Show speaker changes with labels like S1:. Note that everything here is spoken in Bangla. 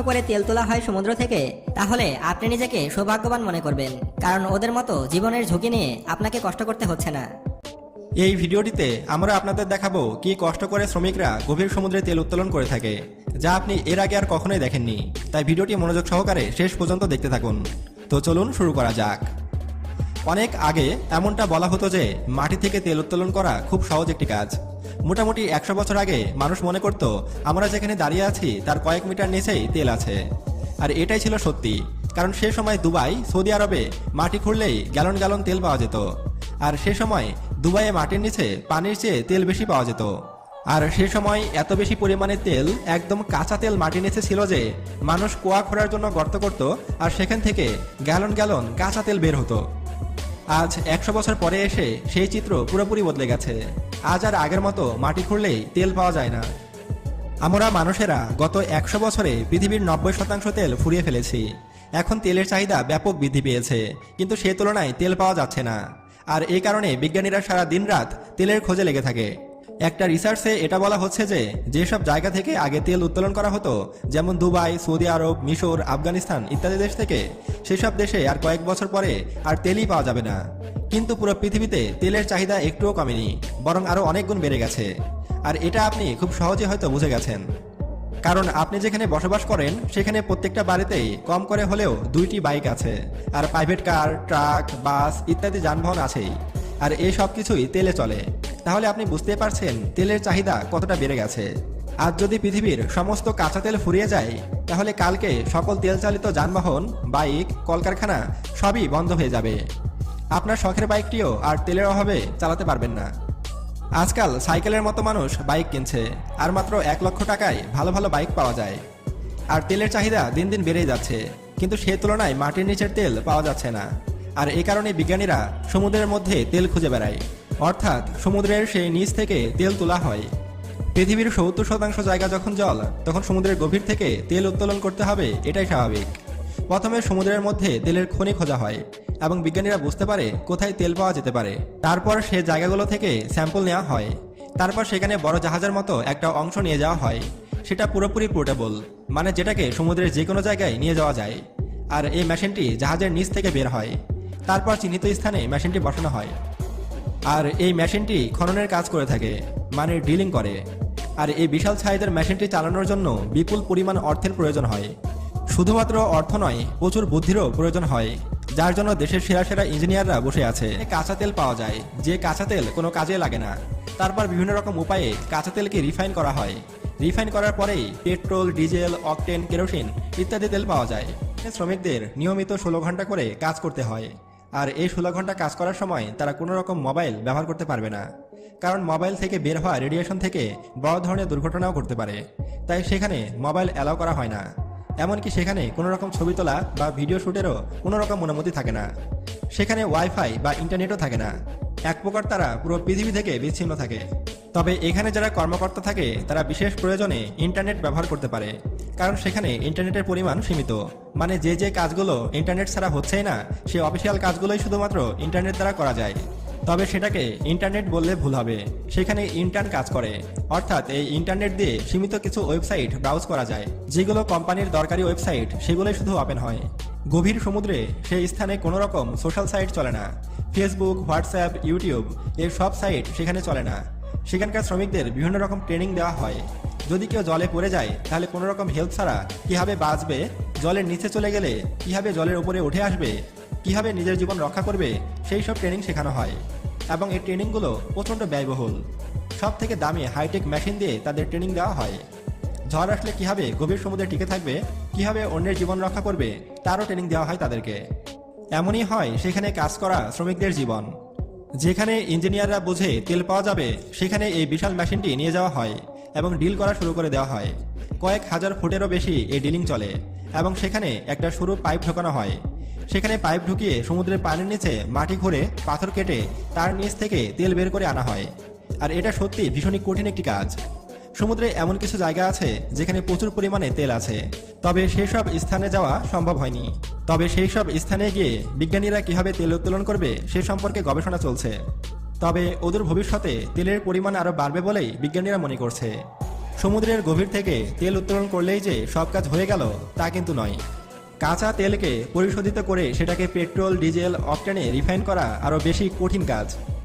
S1: করে তেল তোলা হয় সমুদ্র থেকে, তাহলে আপনি নিজেকে সৌভাগ্যবান মনে করবেন, কারণ ওদের মতো জীবনের ঝুঁকি নিয়ে আপনাকে কষ্ট করতে হচ্ছে না।
S2: এই ভিডিওটিতে আমরা আপনাদের দেখাবো কি কষ্ট করে শ্রমিকরা গভীর সমুদ্রে তেল উত্তোলন করে থাকে, যা আপনি এর আগে আর কখনোই দেখেননি। তাই ভিডিওটি মনোযোগ সহকারে শেষ পর্যন্ত দেখতে থাকুন। তো চলুন শুরু করা যাক। অনেক আগে এমনটা বলা হতো যে মাটি থেকে তেল উত্তোলন করা খুব সহজ একটি কাজ। মোটামুটি 100 বছর আগে মানুষ মনে করত আমরা যেখানে দাঁড়িয়ে আছি তার কয়েক মিটার নিচেই তেল আছে। আর এটাই ছিল সত্যি, কারণ সে সময় দুবাই, সৌদি আরবে মাটি খুঁড়লেই গ্যালন গ্যালন তেল পাওয়া যেত। আর সে সময় দুবাইয়ে মাটির নিচে পানির চেয়ে তেল বেশি পাওয়া যেত। আর সে সময় এত বেশি পরিমাণে তেল, একদম কাঁচা তেল মাটির নিচে ছিল যে মানুষ কুয়া খোঁড়ার জন্য গর্ত করত, আর সেখান থেকে গ্যালন গ্যালন কাঁচা তেল বের হতো। আজ 100 বছর পরে এসে সেই চিত্র পুরোপুরি বদলে গেছে। আজ আর আগের মতো মাটি খুঁড়লেই তেল পাওয়া যায় না। আমরা মানুষেরা গত 100 বছরে পৃথিবীর 90% তেল ফুরিয়ে ফেলেছি। এখন তেলের চাহিদা ব্যাপক বৃদ্ধি পেয়েছে, কিন্তু সে তুলনায় তেল পাওয়া যাচ্ছে না। আর এই কারণে বিজ্ঞানীরা সারা দিন রাত তেলের খোঁজে লেগে থাকে। একটা রিসার্চে এটা বলা হচ্ছে যে যেসব জায়গা থেকে আগে তেল উত্তোলন করা হতো, যেমন দুবাই, সৌদি আরব, মিশর, আফগানিস্তান ইত্যাদি দেশ থেকে, সেসব দেশে আর কয়েক বছর পরে আর তেলই পাওয়া যাবে না। কিন্তু পুরো পৃথিবীতে তেলের চাহিদা একটুও কমেনি, বরং আরও অনেক গুণ বেড়ে গেছে। আর এটা আপনি খুব সহজে হয়তো বুঝে গেছেন, কারণ আপনি যেখানে বসবাস করেন সেখানে প্রত্যেকটা বাড়িতেই কম করে হলেও 2টি বাইক আছে, আর প্রাইভেট কার, ট্রাক, বাস ইত্যাদি যানবাহন আছেই। আর এই সব কিছুই তেলে চলে। তাহলে আপনি বুঝতে পারছেন তেলের চাহিদা কতটা বেড়ে গেছে। আজ যদি পৃথিবীর সমস্ত কাঁচা তেল ফুরিয়ে যায়, তাহলে কালকে সকল তেল চালিত যানবাহন, বাইক, কলকারখানা সবই বন্ধ হয়ে যাবে। আপনার শখের বাইকটিও আর তেলের অভাবে চালাতে পারবেন না। আজকাল সাইকেলের মতো মানুষ বাইক কিনছে, আর মাত্র 1 লক্ষ টাকায় ভালো ভালো বাইক পাওয়া যায়। আর তেলের চাহিদা দিন দিন বেড়েই যাচ্ছে, কিন্তু সে তুলনায় মাটির নিচের তেল পাওয়া যাচ্ছে না। আর এই কারণে বিজ্ঞানীরা সমুদ্রের মধ্যে তেল খুঁজে বেড়ায়, অর্থাৎ সমুদ্রের সেই নিচ থেকে তেল তোলা হয়। পৃথিবীর 70% জায়গা যখন জল, তখন সমুদ্রের গভীর থেকে তেল উত্তোলন করতে হবে, এটাই স্বাভাবিক। প্রথমে সমুদ্রের মধ্যে তেলের খনি খোঁজা হয় এবং বিজ্ঞানীরা বুঝতে পারে কোথায় তেল পাওয়া যেতে পারে। তারপর সে জায়গাগুলো থেকে স্যাম্পল নেওয়া হয়। তারপর সেখানে বড় জাহাজের মতো একটা অংশ নিয়ে যাওয়া হয়। সেটা পুরোপুরি পোর্টেবল, মানে যেটাকে সমুদ্রের যে কোনো জায়গায় নিয়ে যাওয়া যায়। আর এই মেশিনটি জাহাজের নিচ থেকে বের হয়। তারপর চিহ্নিত স্থানে মেশিনটি বসানো হয়। আর এই মেশিনটি খননের কাজ করে থাকে, মানে ড্রিলিং করে। আর এই বিশাল সাইজের মেশিনটি চালানোর জন্য বিপুল পরিমাণ অর্থের প্রয়োজন হয়। শুধুমাত্র অর্থ নয়, প্রচুর বুদ্ধিরও প্রয়োজন হয়, যার জন্য দেশের সেরা সেরা ইঞ্জিনিয়াররা বসে আছে। কাঁচা তেল পাওয়া যায়, যে কাঁচা তেল কোনো কাজে লাগে না। তারপর বিভিন্ন রকম উপায়ে কাঁচা তেলকে রিফাইন করা হয়। রিফাইন করার পরেই পেট্রোল, ডিজেল, অকটেন, কেরোসিন ইত্যাদি তেল পাওয়া যায়। শ্রমিকদের নিয়মিত 16 ঘন্টা করে কাজ করতে হয়। আর এই 16 ঘন্টা কাজ করার সময় তারা কোনো রকম মোবাইল ব্যবহার করতে পারবে না, কারণ মোবাইল থেকে বের হওয়া রেডিয়েশন থেকে বড় ধরনের দুর্ঘটনাও ঘটতে পারে। তাই সেখানে মোবাইল অ্যালাউ করা হয় না। এমনকি সেখানে কোনো রকম ছবি তোলা বা ভিডিও শ্যুটেরও কোনো রকম অনুমতি থাকে না। সেখানে ওয়াইফাই বা ইন্টারনেটও থাকে না। এক প্রকার তারা পুরো পৃথিবী থেকে বিচ্ছিন্ন থাকে। তবে এখানে যারা কর্মকর্তা থাকে তারা বিশেষ প্রয়োজনে ইন্টারনেট ব্যবহার করতে পারে, কারণ সেখানে ইন্টারনেটের পরিমাণ সীমিত। মানে যে কাজগুলো ইন্টারনেট ছাড়া হচ্ছেই না, সেই অফিসিয়াল কাজগুলোই শুধুমাত্র ইন্টারনেট দ্বারা করা যায়। তবে সেটাকে ইন্টারনেট বললে ভুল হবে, সেখানে ইন্টার্ন কাজ করে। অর্থাৎ এই ইন্টারনেট দিয়ে সীমিত কিছু ওয়েবসাইট ব্রাউজ করা যায়, যেগুলো কোম্পানির দরকারি ওয়েবসাইট, সেগুলোই শুধু ওপেন হয়। গভীর সমুদ্রে সেই স্থানে কোনো রকম সোশ্যাল সাইট চলে না। ফেসবুক, হোয়াটসঅ্যাপ, ইউটিউব এর সব সাইট সেখানে চলে না। সেখানকার শ্রমিকদের বিভিন্ন রকম ট্রেনিং দেওয়া হয়। যদি কেউ জলে পড়ে যায়, তাহলে কোনো রকম হেল্প ছাড়া কীভাবে বাঁচবে, জলের নিচে চলে গেলে কীভাবে জলের উপরে উঠে আসবে, কীভাবে নিজের জীবন রক্ষা করবে, সেই সব ট্রেনিং শেখানো হয়। এবং এই ট্রেনিংগুলো প্রচণ্ড ব্যয়বহুল। সব থেকে দামি হাইটেক মেশিন দিয়ে তাদের ট্রেনিং দেওয়া হয়। ঝড় আসলে কীভাবে গভীর সমুদ্রে টিকে থাকবে, কীভাবে অন্যের জীবন রক্ষা করবে, তারও ট্রেনিং দেওয়া হয় তাদেরকে। এমনই হয় সেখানে কাজ করা শ্রমিকদের জীবন। যেখানে ইঞ্জিনিয়াররা বুঝে তেল পাওয়া যাবে, সেখানে এই বিশাল মেশিনটি নিয়ে যাওয়া হয় এবং ডিল করা শুরু করে দেওয়া হয়। কয়েক হাজার ফুটেরও বেশি এই ডিলিং চলে এবং সেখানে একটা সরু পাইপ ঢোকানো হয়। সেখানে পাইপ ঢুকিয়ে সমুদ্রের পানির নিচে মাটি খুঁড়ে পাথর কেটে তার নিচ থেকে তেল বের করে আনা হয়। আর এটা সত্যি ভীষণই কঠিন একটি কাজ। সমুদ্রে এমন কিছু জায়গা আছে যেখানে প্রচুর পরিমাণে তেল আছে, তবে সেই সব স্থানে যাওয়া সম্ভব হয়নি। তবে সেই সব স্থানে গিয়ে বিজ্ঞানীরা কিভাবে তেল উত্তোলন করবে সে সম্পর্কে গবেষণা চলছে। তবে অদূর ভবিষ্যতে তেলের পরিমাণ আরও বাড়বে বলেই বিজ্ঞানীরা মনে করছে। সমুদ্রের গভীর থেকে তেল উত্তোলন করলেই যে সব কাজ হয়ে গেল তা কিন্তু নয়। কাঁচা তেলকে পরিশোধিত করে সেটাকে পেট্রোল, ডিজেল, অকটেনে রিফাইন করা আরও বেশি কঠিন কাজ।